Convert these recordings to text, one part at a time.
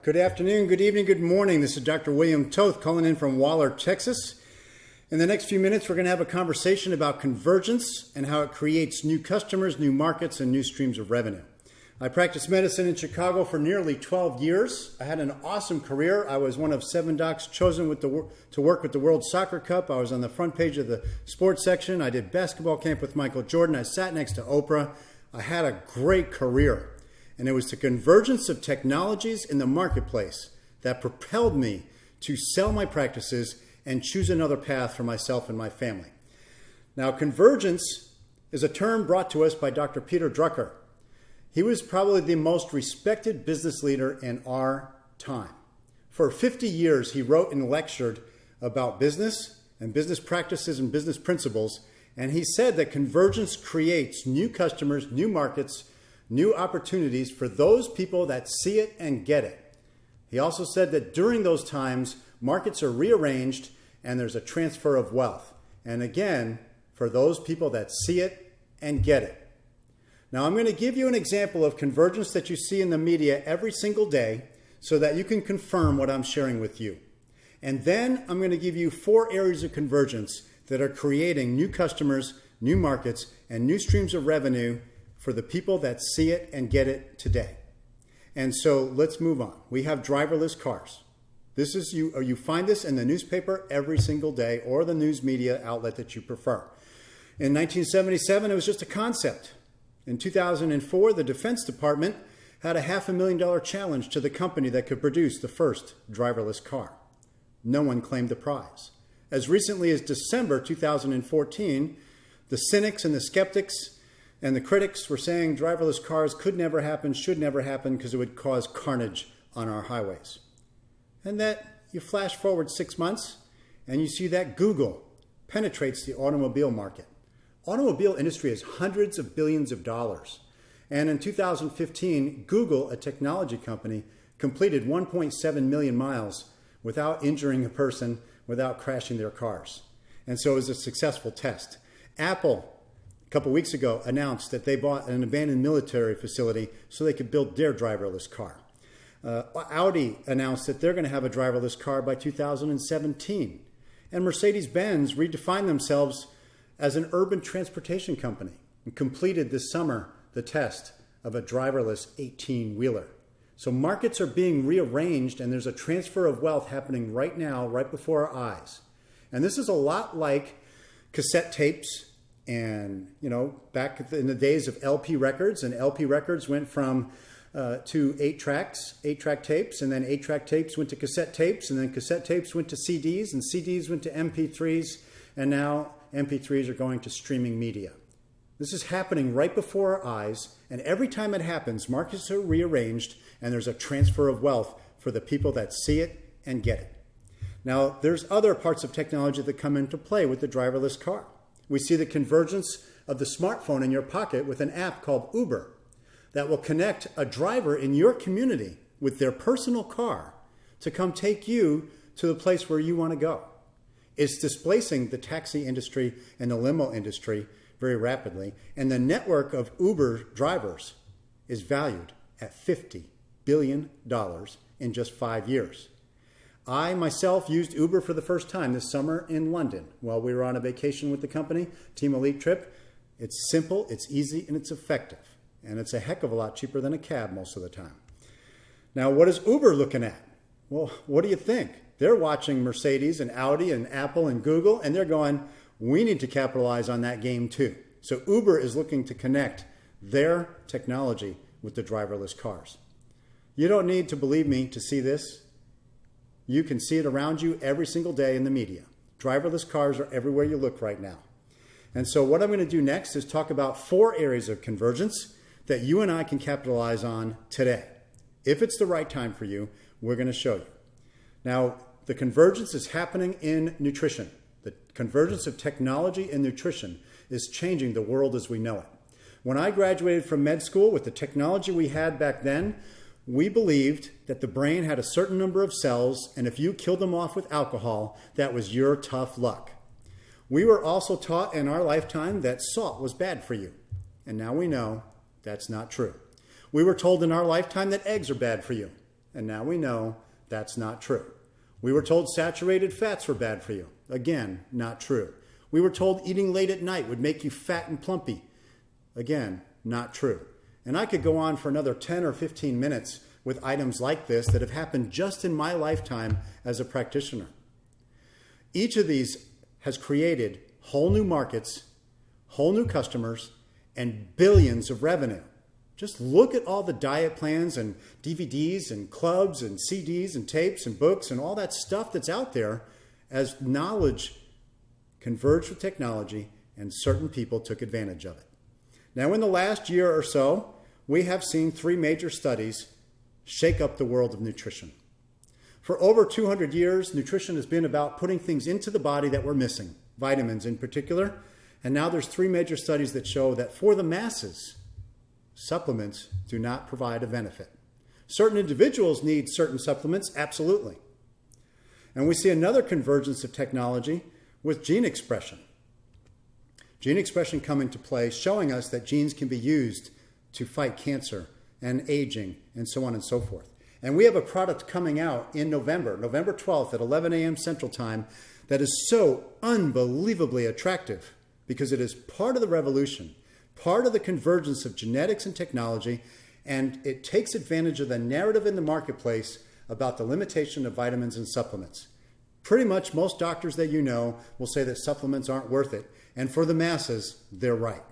Good afternoon, good evening, good morning. This is Dr. William Toth calling in from Waller, Texas. In the next few minutes, we're going to have a conversation about convergence and how it creates new customers, new markets, and new streams of revenue. I practiced medicine in Chicago for nearly 12 years. I had an awesome career. I was one of 7 docs chosen to work with the World Soccer Cup. I was on the front page of the sports section. I did basketball camp with Michael Jordan. I sat next to Oprah. I had a great career. And it was the convergence of technologies in the marketplace that propelled me to sell my practices and choose another path for myself and my family. Now, convergence is a term brought to us by Dr. Peter Drucker. He was probably the most respected business leader in our time. For 50 years, he wrote and lectured about business and business practices and business principles. And he said that convergence creates new customers, new markets, new opportunities for those people that see it and get it. He also said that during those times, markets are rearranged and there's a transfer of wealth. And again, for those people that see it and get it. Now, I'm going to give you an example of convergence that you see in the media every single day so that you can confirm what I'm sharing with you. And then I'm going to give you 4 areas of convergence that are creating new customers, new markets, and new streams of revenue for the people that see it and get it today. And so let's move on. We have driverless cars. This is you find this in the newspaper every single day or the news media outlet that you prefer. In 1977, it was just a concept. In 2004, the Defense Department had a $500,000 challenge to the company that could produce the first driverless car. No one claimed the prize. As recently as December 2014, the cynics and the skeptics and the critics were saying driverless cars could never happen, should never happen, because it would cause carnage on our highways. And that you flash forward 6 months and you see that Google penetrates the automobile market. Automobile industry is hundreds of billions of dollars. And in 2015, Google, a technology company, completed 1.7 million miles without injuring a person, without crashing their cars. And so it was a successful test. Apple, a couple weeks ago, announced that they bought an abandoned military facility so they could build their driverless car. Audi announced that they're going to have a driverless car by 2017. And Mercedes-Benz redefined themselves as an urban transportation company and completed this summer the test of a driverless 18-wheeler. So markets are being rearranged and there's a transfer of wealth happening right now, right before our eyes. And this is a lot like cassette tapes. And, back in the days of LP records, and LP records went from to 8-track tapes, and then 8-track tapes went to cassette tapes, and then cassette tapes went to CDs, and CDs went to MP3s, and now MP3s are going to streaming media. This is happening right before our eyes, and every time it happens, markets are rearranged, and there's a transfer of wealth for the people that see it and get it. Now, there's other parts of technology that come into play with the driverless car. We see the convergence of the smartphone in your pocket with an app called Uber that will connect a driver in your community with their personal car to come take you to the place where you want to go. It's displacing the taxi industry and the limo industry very rapidly, and the network of Uber drivers is valued at $50 billion in just 5 years. I myself used Uber for the first time this summer in London while we were on a vacation with the company, Team Elite trip. It's simple, it's easy, and it's effective. And it's a heck of a lot cheaper than a cab most of the time. Now, what is Uber looking at? Well, what do you think? They're watching Mercedes and Audi and Apple and Google, and they're going, we need to capitalize on that game too. So Uber is looking to connect their technology with the driverless cars. You don't need to believe me to see this. You can see it around you every single day in the media. Driverless cars are everywhere you look right now. And so what I'm going to do next is talk about 4 areas of convergence that you and I can capitalize on today. If it's the right time for you, we're going to show you. Now, the convergence is happening in nutrition. The convergence of technology and nutrition is changing the world as we know it. When I graduated from med school with the technology we had back then, we believed that the brain had a certain number of cells, and if you killed them off with alcohol, that was your tough luck. We were also taught in our lifetime that salt was bad for you, and now we know that's not true. We were told in our lifetime that eggs are bad for you, and now we know that's not true. We were told saturated fats were bad for you. Again, not true. We were told eating late at night would make you fat and plumpy. Again, not true. And I could go on for another 10 or 15 minutes with items like this that have happened just in my lifetime as a practitioner. Each of these has created whole new markets, whole new customers, and billions of revenue. Just look at all the diet plans and DVDs and clubs and CDs and tapes and books and all that stuff that's out there as knowledge converged with technology and certain people took advantage of it. Now, in the last year or so, we have seen 3 major studies shake up the world of nutrition. For over 200 years, nutrition has been about putting things into the body that we're missing, vitamins in particular. And now there's 3 major studies that show that for the masses, supplements do not provide a benefit. Certain individuals need certain supplements, absolutely. And we see another convergence of technology with gene expression. Gene expression come into play, showing us that genes can be used to fight cancer and aging and so on and so forth. And we have a product coming out in November 12th at 11 a.m. Central Time that is so unbelievably attractive because it is part of the revolution, part of the convergence of genetics and technology, and it takes advantage of the narrative in the marketplace about the limitation of vitamins and supplements. Pretty much most doctors that you know will say that supplements aren't worth it. And for the masses, they're right.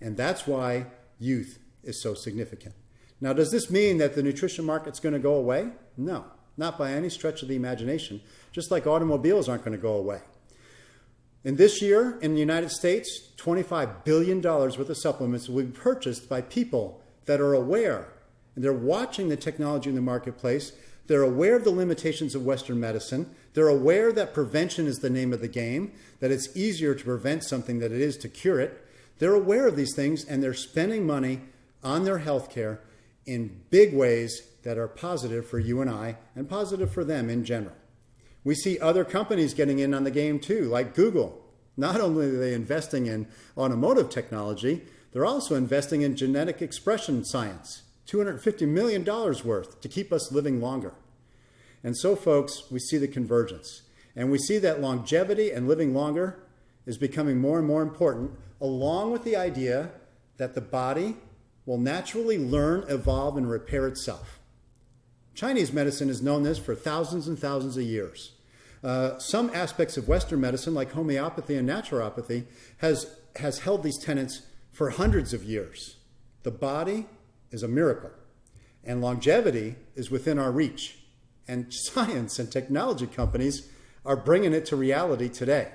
And that's why youth is so significant. Now, does this mean that the nutrition market's going to go away? No, not by any stretch of the imagination, just like automobiles aren't going to go away. In this year, in the United States, $25 billion worth of supplements will be purchased by people that are aware, and they're watching the technology in the marketplace. They're aware of the limitations of Western medicine. They're aware that prevention is the name of the game, that it's easier to prevent something than it is to cure it. They're aware of these things, and they're spending money on their health care in big ways that are positive for you and I, and positive for them in general. We see other companies getting in on the game too, like Google. Not only are they investing in automotive technology, they're also investing in genetic expression science, $250 million worth to keep us living longer. And so, folks, we see the convergence. And we see that longevity and living longer is becoming more and more important, along with the idea that the body will naturally learn, evolve, and repair itself. Chinese medicine has known this for thousands and thousands of years. Some aspects of Western medicine, like homeopathy and naturopathy, has held these tenets for hundreds of years. The body is a miracle, and longevity is within our reach. And science and technology companies are bringing it to reality today.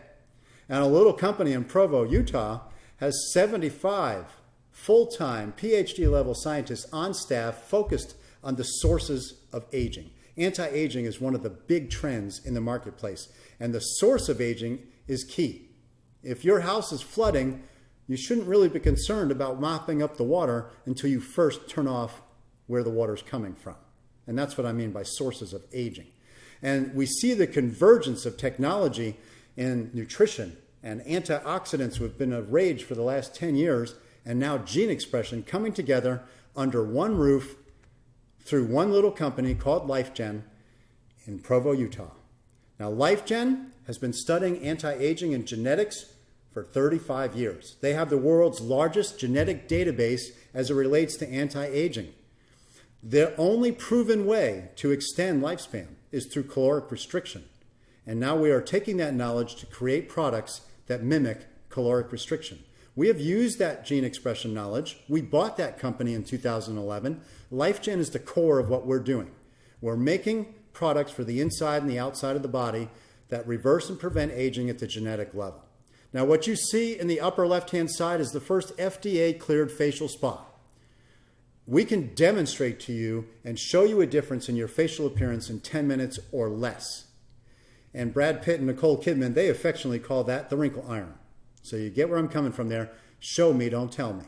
And a little company in Provo, Utah, has 75 full-time PhD-level scientists on staff focused on the sources of aging. Anti-aging is one of the big trends in the marketplace, and the source of aging is key. If your house is flooding, you shouldn't really be concerned about mopping up the water until you first turn off where the water's coming from. And that's what I mean by sources of aging. And we see the convergence of technology in nutrition and antioxidants who have been a rage for the last 10 years, and now gene expression coming together under one roof through one little company called LifeGen in Provo, Utah. Now, LifeGen has been studying anti-aging and genetics for 35 years. They have the world's largest genetic database as it relates to anti-aging. The only proven way to extend lifespan is through caloric restriction. And now we are taking that knowledge to create products that mimic caloric restriction. We have used that gene expression knowledge. We bought that company in 2011. LifeGen is the core of what we're doing. We're making products for the inside and the outside of the body that reverse and prevent aging at the genetic level. Now, what you see in the upper left-hand side is the first FDA-cleared facial spa. We can demonstrate to you and show you a difference in your facial appearance in 10 minutes or less. And Brad Pitt and Nicole Kidman, they affectionately call that the wrinkle iron. So you get where I'm coming from there. Show me, don't tell me.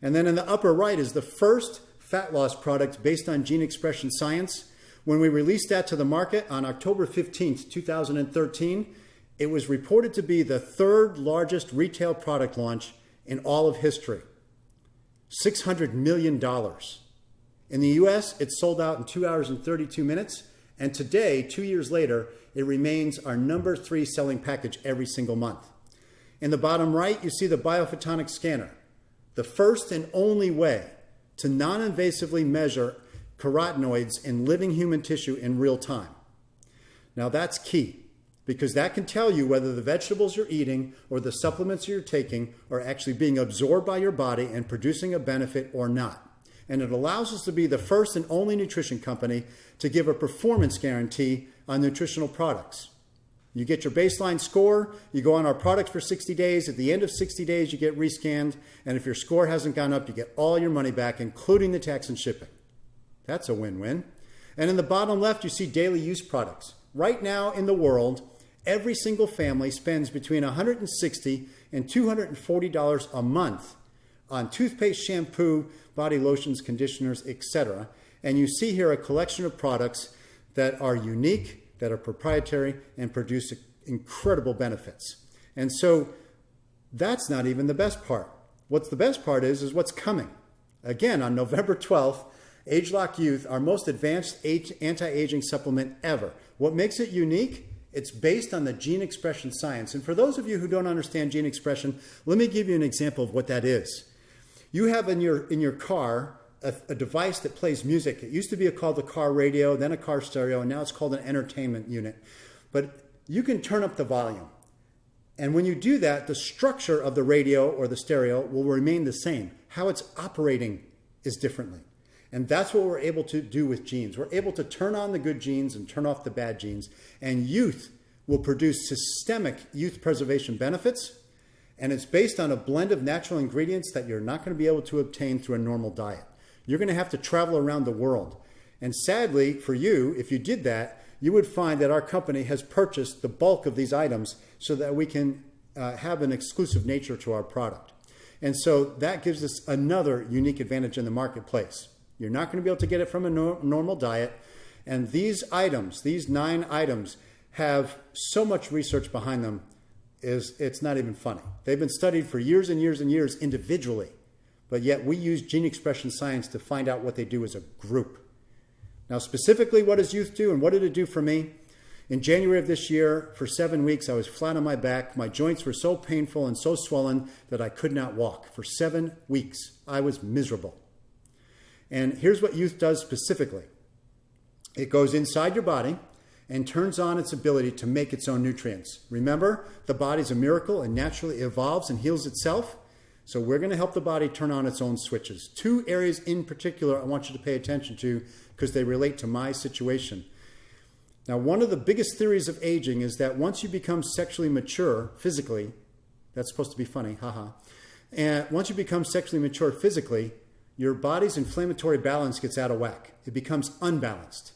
And then in the upper right is the first fat loss product based on gene expression science. When we released that to the market on October 15th, 2013, it was reported to be the third largest retail product launch in all of history. $600 million In the US, it's sold out in 2 hours and 32 minutes. And today, 2 years later, it remains our number 3 selling package every single month. In the bottom right, you see the biophotonic scanner, the first and only way to non-invasively measure carotenoids in living human tissue in real time. Now that's key, because that can tell you whether the vegetables you're eating or the supplements you're taking are actually being absorbed by your body and producing a benefit or not. And it allows us to be the first and only nutrition company to give a performance guarantee on nutritional products. You get your baseline score, you go on our products for 60 days. At the end of 60 days, you get rescanned. And if your score hasn't gone up, you get all your money back, including the tax and shipping. That's a win-win. And in the bottom left, you see daily use products. Right now in the world, every single family spends between $160 and $240 a month on toothpaste, shampoo, body lotions, conditioners, etc. And you see here a collection of products that are unique, that are proprietary, and produce incredible benefits. And so that's not even the best part. What's the best part is what's coming. Again, on November 12th, AgeLock Youth, our most advanced anti-aging supplement ever. What makes it unique? It's based on the gene expression science. And for those of you who don't understand gene expression, let me give you an example of what that is. You have in your car a device that plays music. It used to be called a car radio, then a car stereo, and now it's called an entertainment unit. But you can turn up the volume. And when you do that, the structure of the radio or the stereo will remain the same. How it's operating is differently. And that's what we're able to do with genes. We're able to turn on the good genes and turn off the bad genes. And youth will produce systemic youth preservation benefits. And it's based on a blend of natural ingredients that you're not going to be able to obtain through a normal diet. You're going to have to travel around the world. And sadly for you, if you did that, you would find that our company has purchased the bulk of these items so that we can have an exclusive nature to our product. And so that gives us another unique advantage in the marketplace. You're not going to be able to get it from a normal diet. And these items, these 9 items, have so much research behind them, it's not even funny. They've been studied for years and years and years individually. But yet we use gene expression science to find out what they do as a group. Now, specifically, what does youth do and what did it do for me? In January of this year, for 7 weeks, I was flat on my back. My joints were so painful and so swollen that I could not walk. For 7 weeks, I was miserable. And here's what youth does specifically. It goes inside your body and turns on its ability to make its own nutrients. Remember, the body's a miracle and naturally evolves and heals itself. So we're going to help the body turn on its own switches. 2 areas in particular I want you to pay attention to because they relate to my situation. Now, one of the biggest theories of aging is that once you become sexually mature physically, that's supposed to be funny, haha. And once you become sexually mature physically, your body's inflammatory balance gets out of whack. It becomes unbalanced.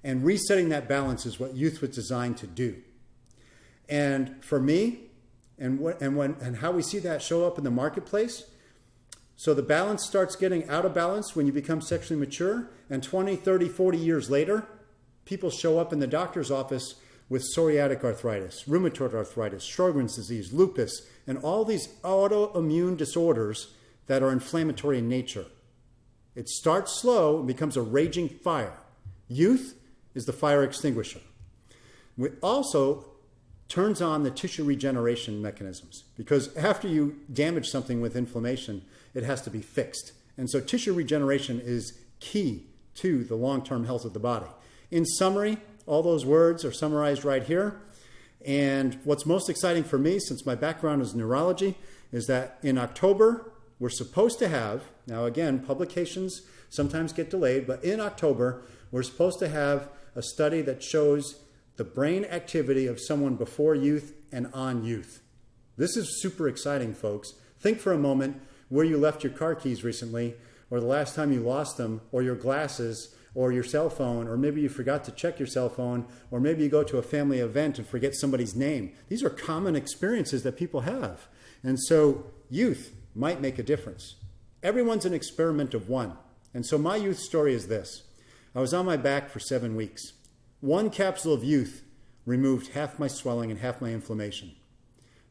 And resetting that balance is what youth was designed to do. And for me, and how we see that show up in the marketplace. So the balance starts getting out of balance when you become sexually mature, and 20, 30, 40 years later, people show up in the doctor's office with psoriatic arthritis, rheumatoid arthritis, Sjogren's disease, lupus, and all these autoimmune disorders that are inflammatory in nature. It starts slow and becomes a raging fire. Youth is the fire extinguisher. It also turns on the tissue regeneration mechanisms because after you damage something with inflammation, it has to be fixed. And so tissue regeneration is key to the long-term health of the body. In summary, all those words are summarized right here. And what's most exciting for me, since my background is neurology, is that in October, we're supposed to have, now again, publications sometimes get delayed, but in October, we're supposed to have a study that shows the brain activity of someone before youth and on youth. This is super exciting, folks. Think for a moment where you left your car keys recently, or the last time you lost them, or your glasses, or your cell phone, or maybe you forgot to check your cell phone, or maybe you go to a family event and forget somebody's name. These are common experiences that people have. And so youth might make a difference. Everyone's an experiment of one. And so my youth story is this. I was on my back for 7 weeks. 1 capsule of youth removed half my swelling and half my inflammation.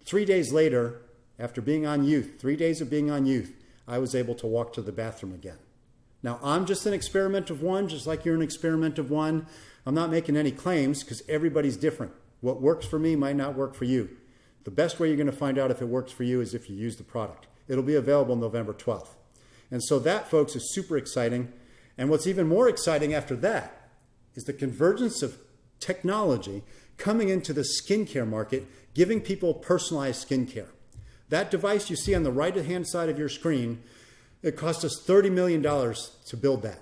3 days later, after being on youth, 3 days of being on youth, I was able to walk to the bathroom again. Now, I'm just an experiment of one, just like you're an experiment of one. I'm not making any claims because everybody's different. What works for me might not work for you. The best way you're going to find out if it works for you is if you use the product. It'll be available November 12th. And so that, folks, is super exciting. And what's even more exciting after that is the convergence of technology coming into the skincare market, giving people personalized skincare. That device you see on the right-hand side of your screen, it cost us $30 million to build that.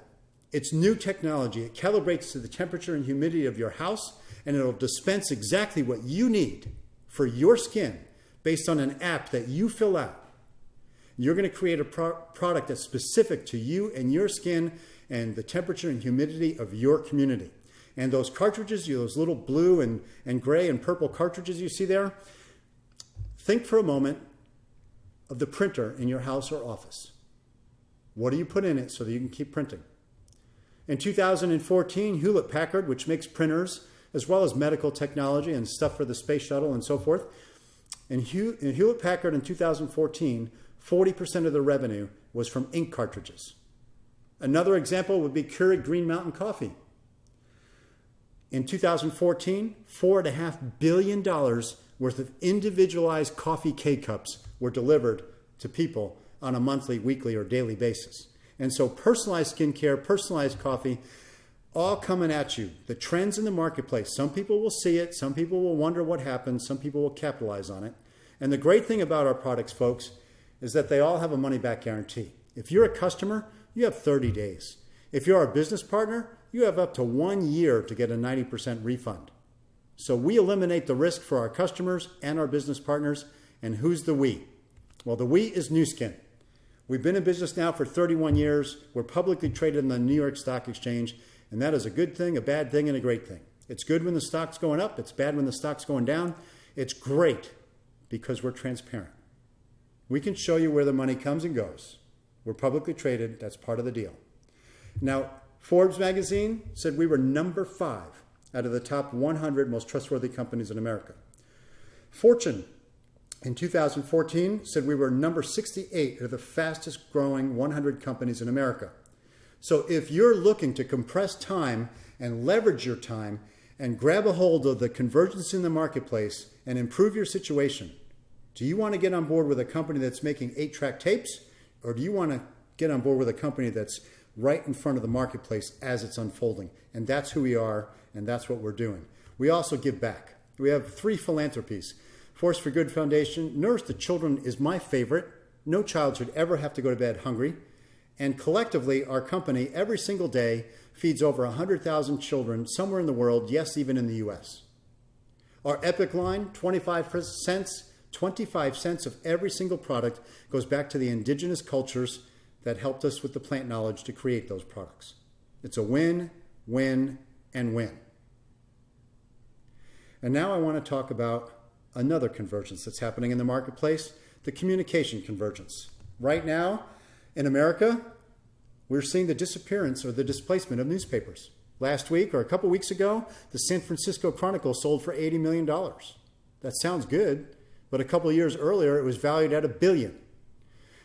It's new technology. It calibrates to the temperature and humidity of your house, and it'll dispense exactly what you need for your skin based on an app that you fill out. You're going to create a product that's specific to you and your skin and the temperature and humidity of your community. And those cartridges, those little blue and gray and purple cartridges you see there, think for a moment of the printer in your house or office. What do you put in it so that you can keep printing? In 2014, Hewlett-Packard, which makes printers, as well as medical technology and stuff for the space shuttle and so forth, in Hewlett-Packard in 2014, 40% of the revenue was from ink cartridges. Another example would be Keurig Green Mountain Coffee. In 2014, $4.5 billion worth of individualized coffee K-cups were delivered to people on a monthly, weekly, or daily basis. And so personalized skincare, personalized coffee, all coming at you. The trends in the marketplace. Some people will see it. Some people will wonder what happened. Some people will capitalize on it. And the great thing about our products, folks, is that they all have a money-back guarantee. If you're a customer, you have 30 days. If you're our business partner, you have up to 1 year to get a 90% refund. So we eliminate the risk for our customers and our business partners. And who's the we? Well, the we is Nu Skin. We've been in business now for 31 years. We're publicly traded on the New York Stock Exchange. And that is a good thing, a bad thing, and a great thing. It's good when the stock's going up. It's bad when the stock's going down. It's great because we're transparent. We can show you where the money comes and goes. We're publicly traded. That's part of the deal. Now, Forbes magazine said we were number 5 out of the top 100 most trustworthy companies in America. Fortune in 2014 said we were number 68 of the fastest growing 100 companies in America. So if you're looking to compress time and leverage your time and grab a hold of the convergence in the marketplace and improve your situation, do you want to get on board with a company that's making 8-track tapes, or do you want to get on board with a company that's right in front of the marketplace as it's unfolding? And that's who we are, and that's what we're doing. We also give back. We have 3 philanthropies. Force for Good Foundation, Nourish the Children is my favorite. No child should ever have to go to bed hungry. And collectively, our company, every single day, feeds over 100,000 children somewhere in the world, yes, even in the U.S. Our Epic line, 25 cents. 25 cents of every single product goes back to the indigenous cultures that helped us with the plant knowledge to create those products. It's a win, win, and win. And now I want to talk about another convergence that's happening in the marketplace, the communication convergence. Right now, in America, we're seeing the disappearance or the displacement of newspapers. Last week or a couple weeks ago, the San Francisco Chronicle sold for $80 million. That sounds good, but a couple of years earlier, it was valued at $1 billion.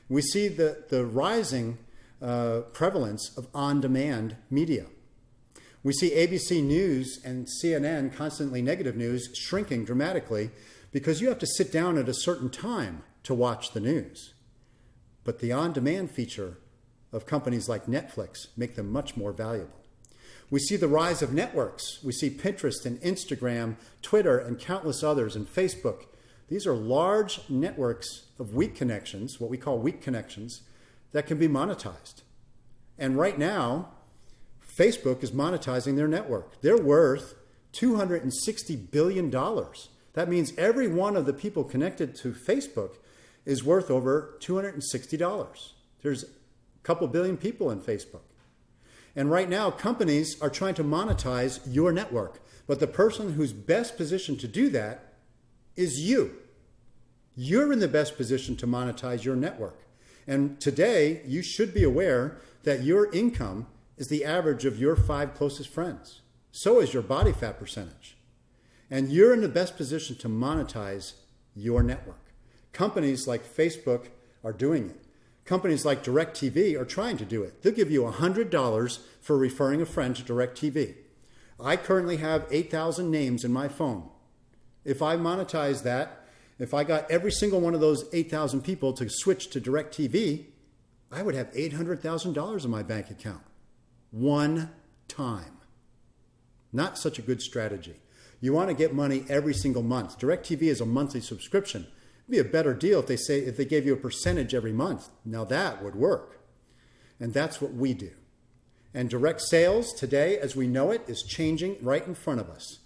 We see the rising prevalence of on-demand media. We see ABC News and CNN, constantly negative news, shrinking dramatically because you have to sit down at a certain time to watch the news. But the on-demand feature of companies like Netflix make them much more valuable. We see the rise of networks. We see Pinterest and Instagram, Twitter, and countless others, and Facebook. These are large networks of weak connections, what we call weak connections, that can be monetized. And right now, Facebook is monetizing their network. They're worth $260 billion. That means every one of the people connected to Facebook is worth over $260. There's a couple billion people in Facebook. And right now, companies are trying to monetize your network. But the person who's best positioned to do that is you. You're in the best position to monetize your network. And today, you should be aware that your income is the average of your 5 closest friends. So is your body fat percentage. And you're in the best position to monetize your network. Companies like Facebook are doing it. Companies like DirecTV are trying to do it. They'll give you $100 for referring a friend to DirecTV. I currently have 8,000 names in my phone. If I monetize that, if I got every single one of those 8,000 people to switch to DirecTV, I would have $800,000 in my bank account. One time. Not such a good strategy. You want to get money every single month. DirecTV is a monthly subscription. It'd be a better deal if they gave you a percentage every month. Now that would work. And that's what we do. And direct sales today, as we know it, is changing right in front of us.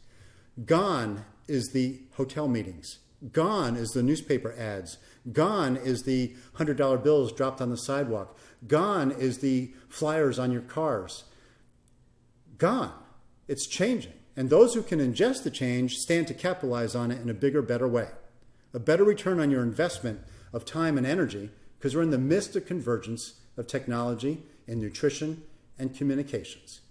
Gone is the hotel meetings. Gone is the newspaper ads. Gone is the $100 bills dropped on the sidewalk. Gone is the flyers on your cars. Gone. It's changing. And those who can ingest the change stand to capitalize on it in a bigger, better way. A better return on your investment of time and energy, because we're in the midst of convergence of technology and nutrition and communications.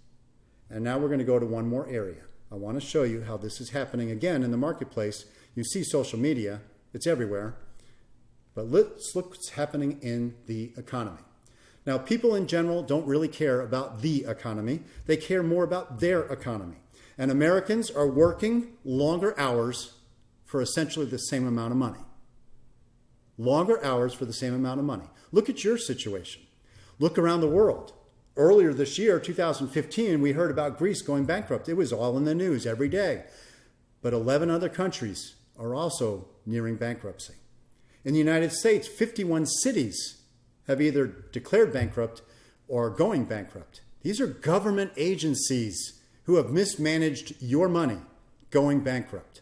And now we're going to go to one more area. I want to show you how this is happening again in the marketplace. You see social media, it's everywhere. But let's look what's happening in the economy. Now, people in general don't really care about the economy. They care more about their economy. And Americans are working longer hours for essentially the same amount of money. Longer hours for the same amount of money. Look at your situation. Look around the world. Earlier this year, 2015, we heard about Greece going bankrupt. It was all in the news every day. But 11 other countries are also nearing bankruptcy. In the United States, 51 cities have either declared bankrupt or are going bankrupt. These are government agencies who have mismanaged your money going bankrupt.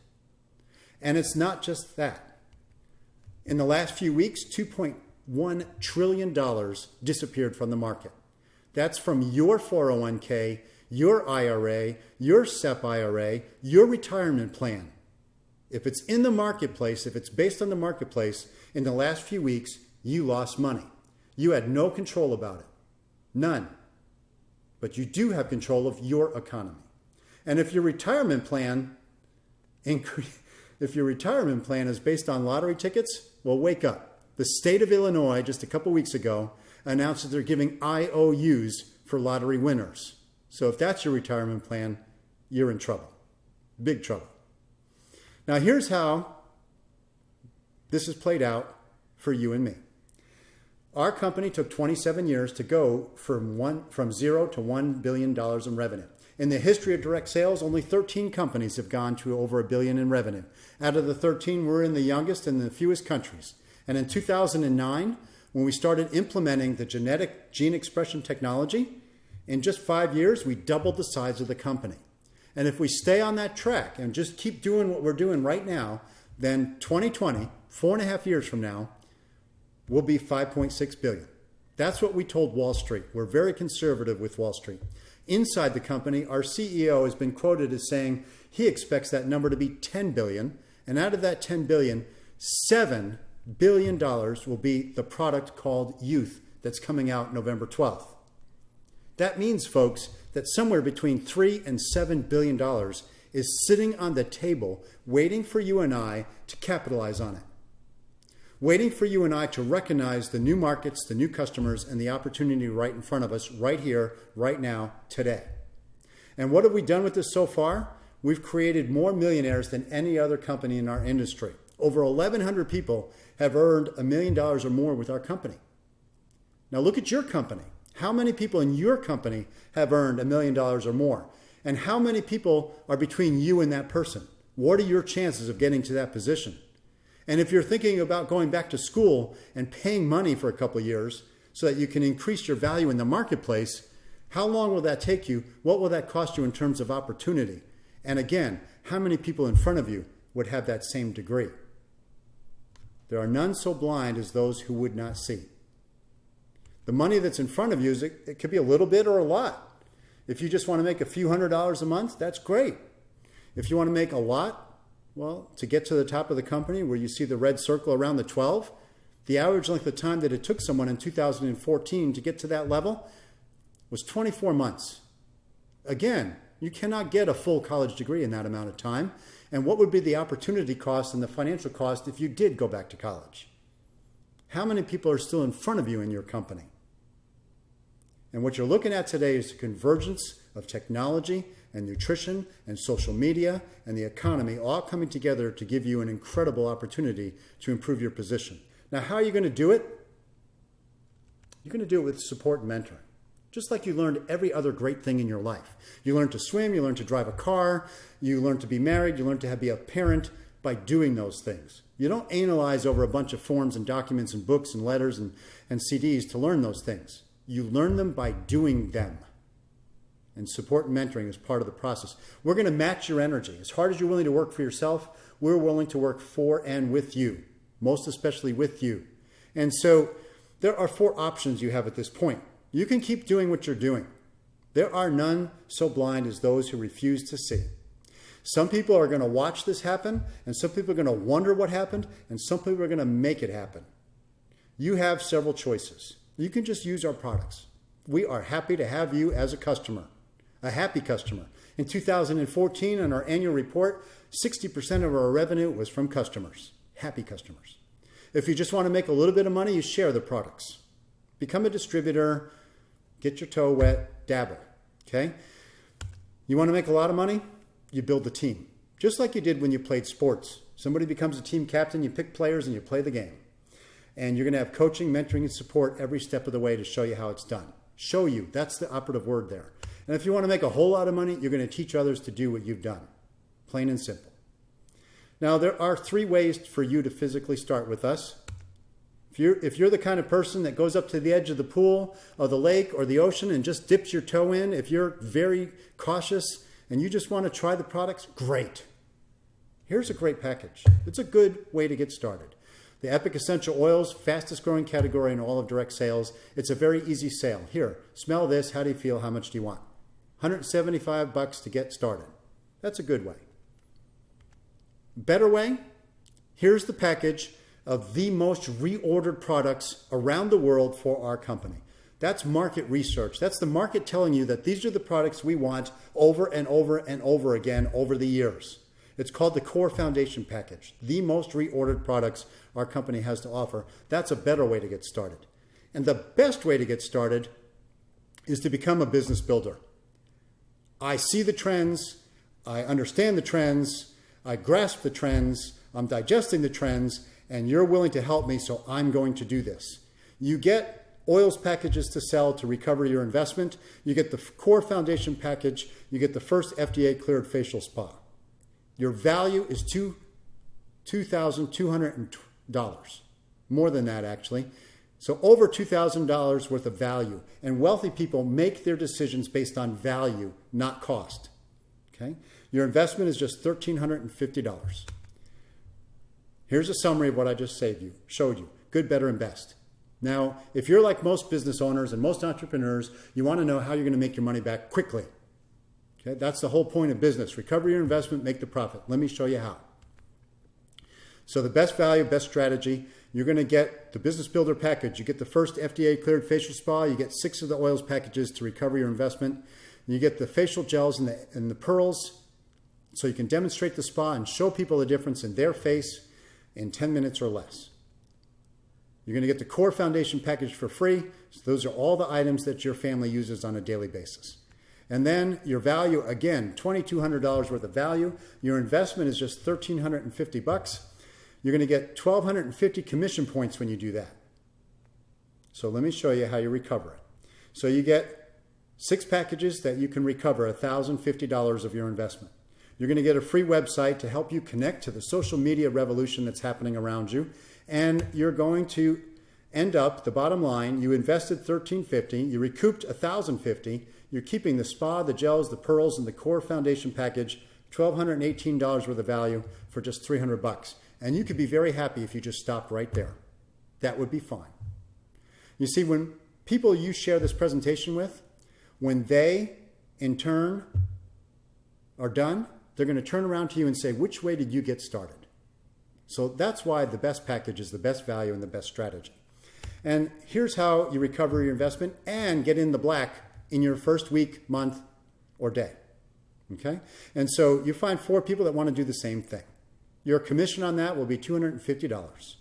And it's not just that. In the last few weeks, $2.1 trillion disappeared from the market. That's from your 401k, your IRA, your SEP IRA, your retirement plan. If it's in the marketplace, if it's based on the marketplace, in the last few weeks, you lost money. You had no control about it. None. But you do have control of your economy. And if your retirement plan is based on lottery tickets, well, wake up. The state of Illinois, just a couple weeks ago, announced that they're giving IOUs for lottery winners. So if that's your retirement plan, you're in trouble. Big trouble. Now here's how this has played out for you and me. Our company took 27 years to go from 0 to $1 billion in revenue. In the history of direct sales, only 13 companies have gone to over $1 billion in revenue. Out of the 13, we're in the youngest and the fewest countries. And in 2009, when we started implementing the genetic gene expression technology, in just 5 years, we doubled the size of the company. And if we stay on that track and just keep doing what we're doing right now, then 2020, 4.5 years from now, we'll be $5.6 billion. That's what we told Wall Street. We're very conservative with Wall Street. Inside the company, our CEO has been quoted as saying he expects that number to be $10 billion. And out of that $10 billion, $7 billion will be the product called Youth that's coming out November 12th. That means, folks, that somewhere between $3 and $7 billion is sitting on the table waiting for you and I to capitalize on it. Waiting for you and I to recognize the new markets, the new customers, and the opportunity right in front of us, right here, right now, today. And what have we done with this so far? We've created more millionaires than any other company in our industry. Over 1,100 people have earned $1 million or more with our company. Now look at your company. How many people in your company have earned $1 million or more? And how many people are between you and that person? What are your chances of getting to that position? And if you're thinking about going back to school and paying money for a couple of years so that you can increase your value in the marketplace, how long will that take you? What will that cost you in terms of opportunity? And again, how many people in front of you would have that same degree? There are none so blind as those who would not see. The money that's in front of you, it could be a little bit or a lot. If you just want to make a few $100s a month, that's great. If you want to make a lot, well, to get to the top of the company where you see the red circle around the 12, the average length of time that it took someone in 2014 to get to that level was 24 months. Again, you cannot get a full college degree in that amount of time. And what would be the opportunity cost and the financial cost if you did go back to college? How many people are still in front of you in your company? And what you're looking at today is the convergence of technology and nutrition and social media and the economy all coming together to give you an incredible opportunity to improve your position. Now, how are you going to do it? You're going to do it with support and mentoring. Just like you learned every other great thing in your life. You learn to swim, you learn to drive a car, you learn to be married, you learn to be a parent by doing those things. You don't analyze over a bunch of forms and documents and books and letters and CDs to learn those things. You learn them by doing them. And support and mentoring is part of the process. We're going to match your energy. As hard as you're willing to work for yourself, we're willing to work for and with you, most especially with you. And so there are 4 options you have at this point. You can keep doing what you're doing. There are none so blind as those who refuse to see. Some people are going to watch this happen, and some people are going to wonder what happened, and some people are going to make it happen. You have several choices. You can just use our products. We are happy to have you as a customer, a happy customer. In 2014, on our annual report, 60% of our revenue was from customers, happy customers. If you just want to make a little bit of money, you share the products. Become a distributor, get your toe wet, dabble, okay? You want to make a lot of money? You build the team, just like you did when you played sports. Somebody becomes a team captain, you pick players, and you play the game. And you're going to have coaching, mentoring, and support every step of the way to show you how it's done. Show you, that's the operative word there. And if you want to make a whole lot of money, you're going to teach others to do what you've done, plain and simple. Now, there are 3 ways for you to physically start with us. If you're the kind of person that goes up to the edge of the pool or the lake or the ocean and just dips your toe in, if you're very cautious and you just want to try the products, great. Here's a great package. It's a good way to get started. The Epic Essential Oils, fastest growing category in all of direct sales. It's a very easy sale. Here, smell this. How do you feel? How much do you want? $175 to get started. That's a good way. Better way, here's the package of the most reordered products around the world for our company. That's market research. That's the market telling you that these are the products we want over and over and over again over the years. It's called the Core Foundation Package, the most reordered products our company has to offer. That's a better way to get started. And the best way to get started is to become a business builder. I see the trends, I understand the trends, I grasp the trends, I'm digesting the trends, and you're willing to help me, so I'm going to do this. You get oils packages to sell to recover your investment. You get the Core Foundation Package. You get the first FDA-cleared facial spa. Your value is $2,200. More than that, actually. So over $2,000 worth of value. And wealthy people make their decisions based on value, not cost. Okay? Your investment is just $1,350. Here's a summary of what I just showed you. Good, better, and best. Now, if you're like most business owners and most entrepreneurs, you want to know how you're going to make your money back quickly. Okay? That's the whole point of business. Recover your investment, make the profit. Let me show you how. So the best value, best strategy, you're going to get the Business Builder Package. You get the first FDA-cleared facial spa. You get 6 of the oils packages to recover your investment. You get the facial gels and the pearls so you can demonstrate the spa and show people the difference in their face in 10 minutes or less. You're going to get the Core Foundation Package for free. So those are all the items that your family uses on a daily basis. And then your value, again, $2,200 worth of value. Your investment is just $1,350. You're going to get 1,250 commission points when you do that. So let me show you how you recover it. So you get 6 packages that you can recover $1,050 of your investment. You're going to get a free website to help you connect to the social media revolution that's happening around you. And you're going to end up, the bottom line, you invested $1,350, you recouped $1,050, you're keeping the spa, the gels, the pearls, and the Core Foundation Package, $1,218 worth of value for just $300. And you could be very happy if you just stopped right there. That would be fine. You see, when people you share this presentation with, when they, in turn, are done, they're going to turn around to you and say, which way did you get started? So that's why the best package is the best value and the best strategy. And here's how you recover your investment and get in the black in your first week, month, or day. Okay? And so you find 4 people that want to do the same thing. Your commission on that will be $250.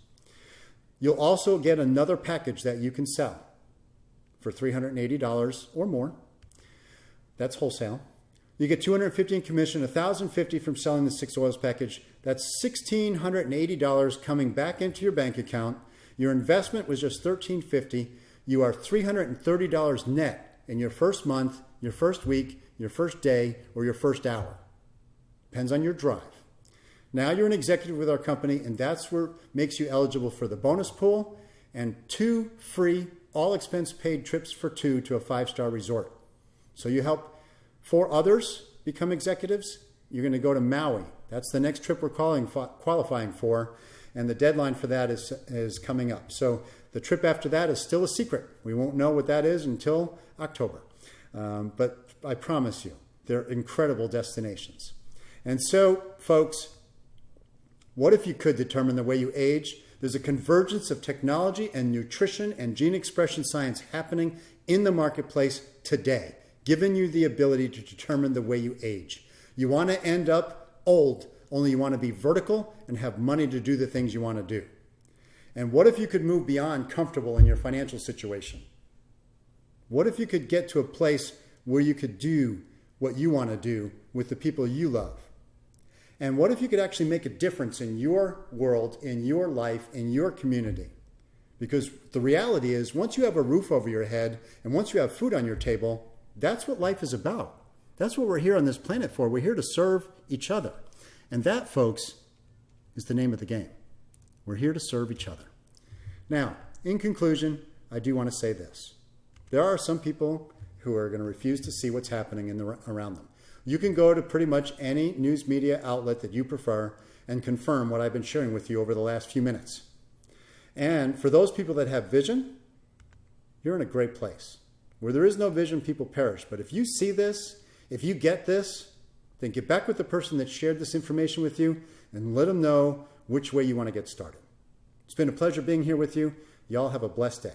You'll also get another package that you can sell for $380 or more. That's wholesale. You get $250 in commission, $1,050 from selling the 6 oils package. That's $1,680 coming back into your bank account. Your investment was just $1,350. You are $330 net in your first month, your first week, your first day, or your first hour. Depends on your drive. Now you're an executive with our company, and that's what makes you eligible for the bonus pool and 2 free, all expense paid trips for 2 to a 5-star resort. So you help 4 others become executives. You're going to go to Maui. That's the next trip we're qualifying for, and the deadline for that is coming up. So the trip after that is still a secret. We won't know what that is until October. But I promise you, they're incredible destinations. And so, folks, what if you could determine the way you age? There's a convergence of technology and nutrition and gene expression science happening in the marketplace today, giving you the ability to determine the way you age. You want to end up old, only you want to be vertical and have money to do the things you want to do. And what if you could move beyond comfortable in your financial situation? What if you could get to a place where you could do what you want to do with the people you love? And what if you could actually make a difference in your world, in your life, in your community? Because the reality is, once you have a roof over your head and once you have food on your table, that's what life is about. That's what we're here on this planet for. We're here to serve each other. And that, folks, is the name of the game. We're here to serve each other. Now, in conclusion, I do want to say this. There are some people who are going to refuse to see what's happening around them. You can go to pretty much any news media outlet that you prefer and confirm what I've been sharing with you over the last few minutes. And for those people that have vision, you're in a great place. Where there is no vision, people perish. But if you see this, if you get this, then get back with the person that shared this information with you and let them know which way you want to get started. It's been a pleasure being here with you. Y'all have a blessed day.